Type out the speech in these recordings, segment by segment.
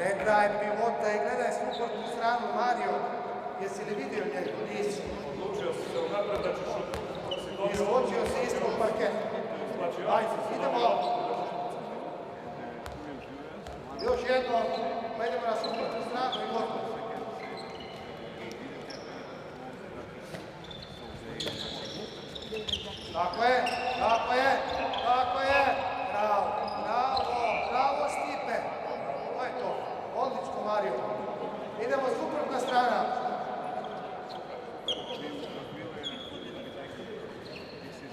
Ne graj pivota i gledaj suprotnu stranu, Mario. Jesi li vidio njega? Nisi. Odlučio si se unapred da ćeš izločio se ispod parketa. Ajde, idemo. Još jedno, pa idemo na suprotnu stranu i gotovo. Tako je, tako je, tako je. Bravo, bravo, bravo Stipe. To je to. Odlično, Mario. Idemo suprotna strana.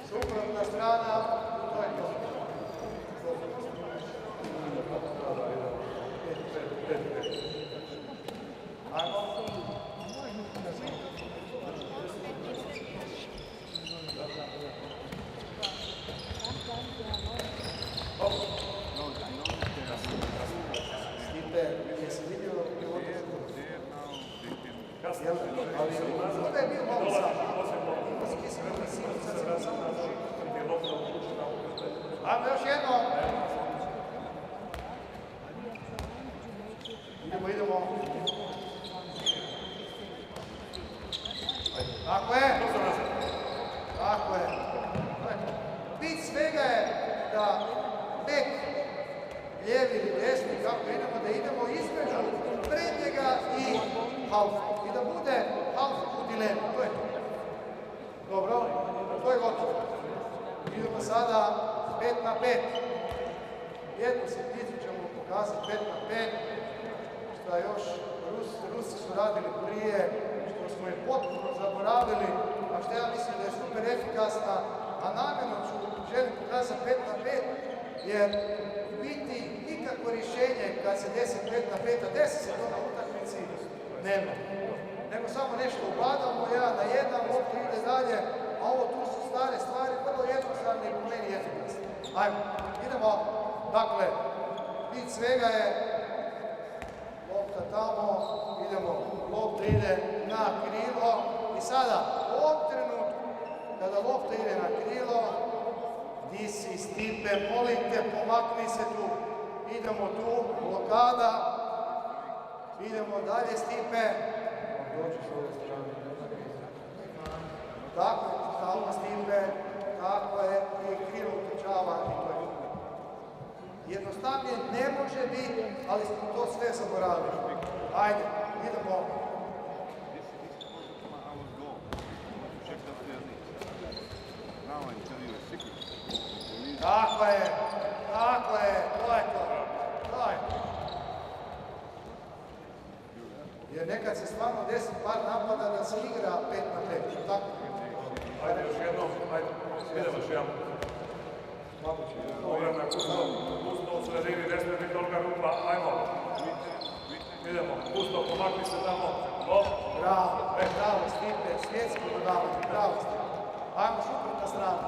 Suprotna strana, to je to. Ajmo. Stipe, jesi vidio pivotu? Ali ovdje je bio malo sam. Ajmo još jedno. Idemo. Tako je. Tako je. Bit svega je da bek, lijevi ili desni, kako idemo, da idemo između prednjega i halfa. I da bude halfa u dilemu. To je to. Dobro, to je gotovo. Idemo sada 5 na 5. Jednu sitnicu ćemo pokazati 5 na 5. Šta još Rusi su radili prije, što smo je potpuno zaboravili, a što ja mislim da je super efikasna, a namjerno želim pokazati 5 na 5, jer u biti nikakvo rješenje kad se desi 5 na 5, a desi se to na utakmici, nema. Nego samo nešto upadamo, 1 na 1, lopta ide dalje, a ovo tu su stare stvari, vrlo jednostavne i po meni efikasne. Ajmo, idemo, dakle, bit svega je lopta tamo, idemo, lopta ide na krilo i sada u ovom trenutku kada lopta ide na krilo, di si Stipe, molim te, pomakni se tu, idemo tu, blokada, idemo dalje Stipe, dođi s ove strane, tako je, stalno Stipe, tako je, i krilo utrčava i to je. Jednostavnije ne može biti, ali smo to sve zaboravili. Ajde, idemo. Tako je, to je to. Jer nekad se stvarno desi par napada da se igra 5 na 5, tako? Ajde još jednom, ajde, idemo još jednom. Obrana Gusto u sredini, ne smije biti tolika rupa, ajmo. Idemo, Gusto, pomakni se tamo. Bravo, Stipe, svjetski dodavanje, bravo Stipe. Ajmo, suprotna strana.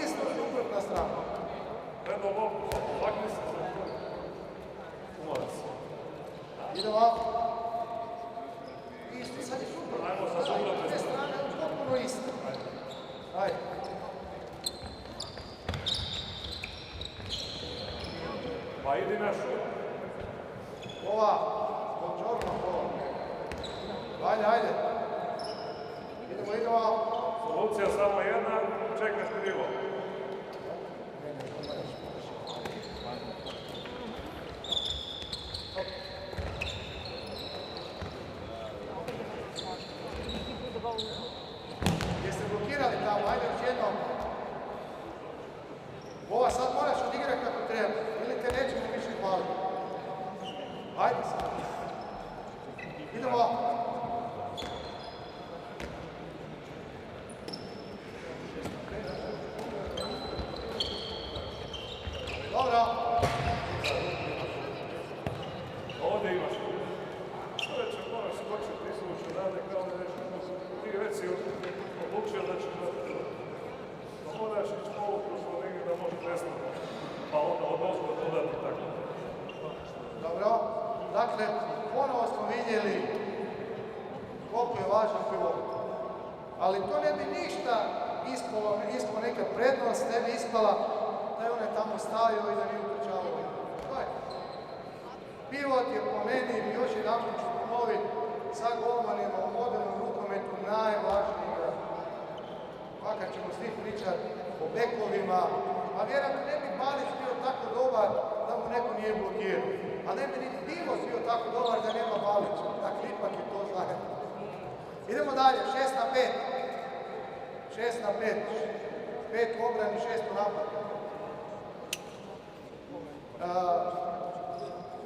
Isto suprotna strana. Predno loptu, pomakni se. Umora se. Idemo. Isto, sad je suprotno. Ajmo sa suprotne Te strane je potpuno isto. Ajde. Pa idi na šut. Ova, buongiorno, ajde. Idemo. Solucija samo jedna, čekaš krivo. Jeste blokirali tamo, ajde još jednom. Ova sad moraš odigrati kako treba, ili te nećemo više hvaliti. Ajde sad. Idemo. Dobro. Ovdje imaš. Čovječe, moraš skočiti izvući odavde kao da nešto ti već si odlučio da ćeš da moraš ići polu kroz liniju da možeš prestati. Pa onda odnosno dodati tako. Dobro. Dakle, ponovo smo vidjeli koliko je važan pivot. Ali to ne bi ništa ispalo neka prednost, ne bi ispala da je on tamo stavio i da nije utrčavao. To je. Pivot je po meni, još jedan ću ponoviti, sa golmanima u modernom rukometu najvažniji igrač. Makar ćemo svi pričati o bekovima, a vjerojatno ne bi Balić bio tako dobar da mu neko nije blokirao. A ne bi ni Pivot bio tako dobar da nema Balića. Dakle, ipak je to zajedno. Idemo dalje, 6-5. 6-5. 5 u obrani, 6 u napadu.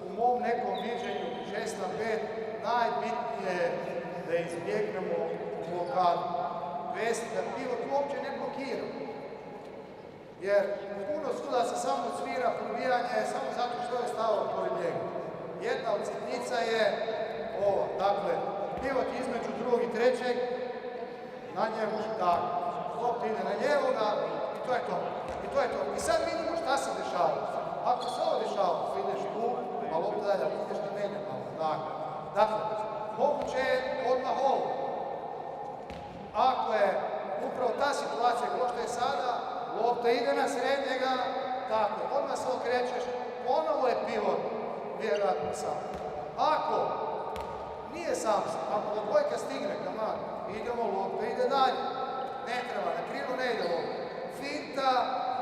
U mom nekom viđenju 6-5 najbitnije je da izbjegnemo blokadu. Vest da pivot uopće ne blokira. Jer puno sudaca samo svira probijanje samo zato što je stavio pored njega. Jedna od sitnica je ovo, dakle, pivot između drugog i trećeg, na njemu tako. Lopta ide na njegoga i to je to. I to je to. I sad vidimo šta se dešava. Ako se ovo dešava, ideš tu, a lopta dalje, ideš na mene malo. Dakle, moguće je odmah ovo. Ako je upravo ta situacija kao što je sada, lopta ide na srednjega, tako, odmah se okrećeš, ponovo je pivot, vjerojatno sam. Ako nije sam, ako dvojka stigne kaman, idemo, lopta ide dalje. Ne treba, na krivo ne ide lopta. Finta,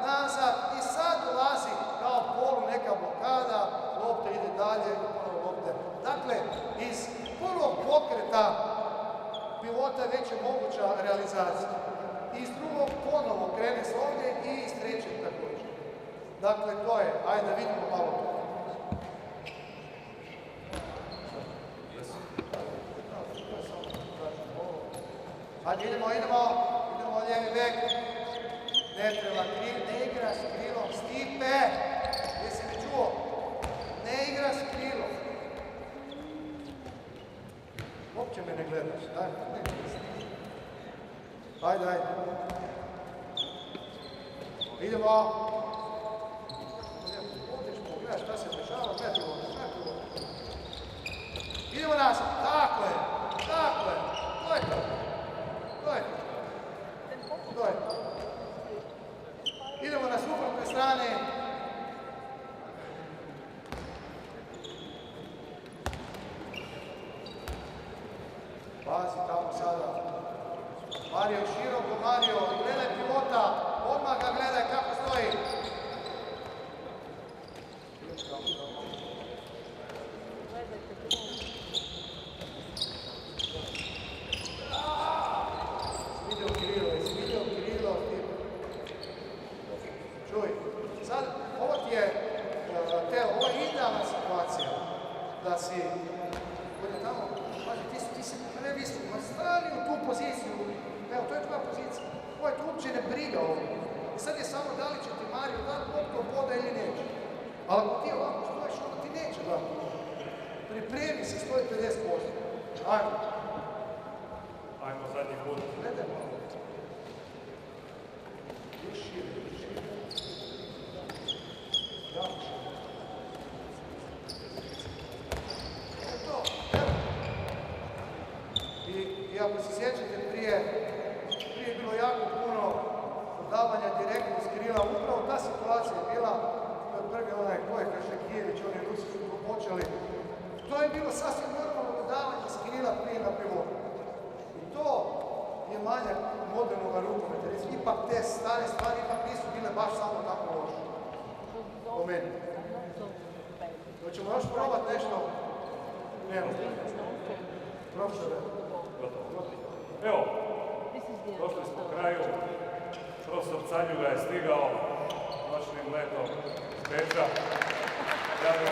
nazad i sad dolazi kao polu neka blokada, lopta ide dalje i ponovo lopta. Dakle, iz prvog pokreta pivota već je moguća realizacija. Iz drugog ponovo krene se ovdje i iz trećeg također. Dakle, to je. Ajde da vidimo malo. Ajde, idemo lijevi bek. Ne treba ne igra s krilom. Stipe! Jesi me čuo? Ne igra s krilom. Uopće me ne gledaš, daj, ne gledaš. Ajde. Idemo. Ovdje ćemo gledati šta se dešava, gledati ovdje. Idemo nazad, tako je. To je to. Idemo na suprotne strane. Pazi tamo sada. Mario široko, Mario, gledaj pivota, odmah ga gledaj kako stoji. Vidio Kirilo. Čuj, sad ovo ti je, ovo je idealna situacija da si, bude tamo, pazi, ti si previsoko, stani u tu poziciju. Evo, to je tvoja pozicija. Ovo je tu uopće ne briga ovdje. I sad je samo da li će ti Mario dati loptu od voda ili neće. Ali ako ti ovako stojiš, onda ti neće dati. Pripremi se, stoji 50%. Ajmo zadnji put. Gledaj malo. Još šire. Jako šire. To, evo. I ako se sjećate prije je bilo jako puno dodavanja direktno iz krila. Upravo ta situacija je bila, to je prvi onaj Kojka Šakijević, oni Rusi su to počeli. To je bilo sasvim normalno dodavanje iz krila prije na pivotu. I to je manjak modernog rukometa. Ipak te stare stvari ipak nisu bile baš samo tako loše. Po meni. Hoćemo još probati nešto? Nemo. Profesore. Evo, došli smo kraju. Profesor Canjuga je stigao noćnim letom iz Beča. Ja bih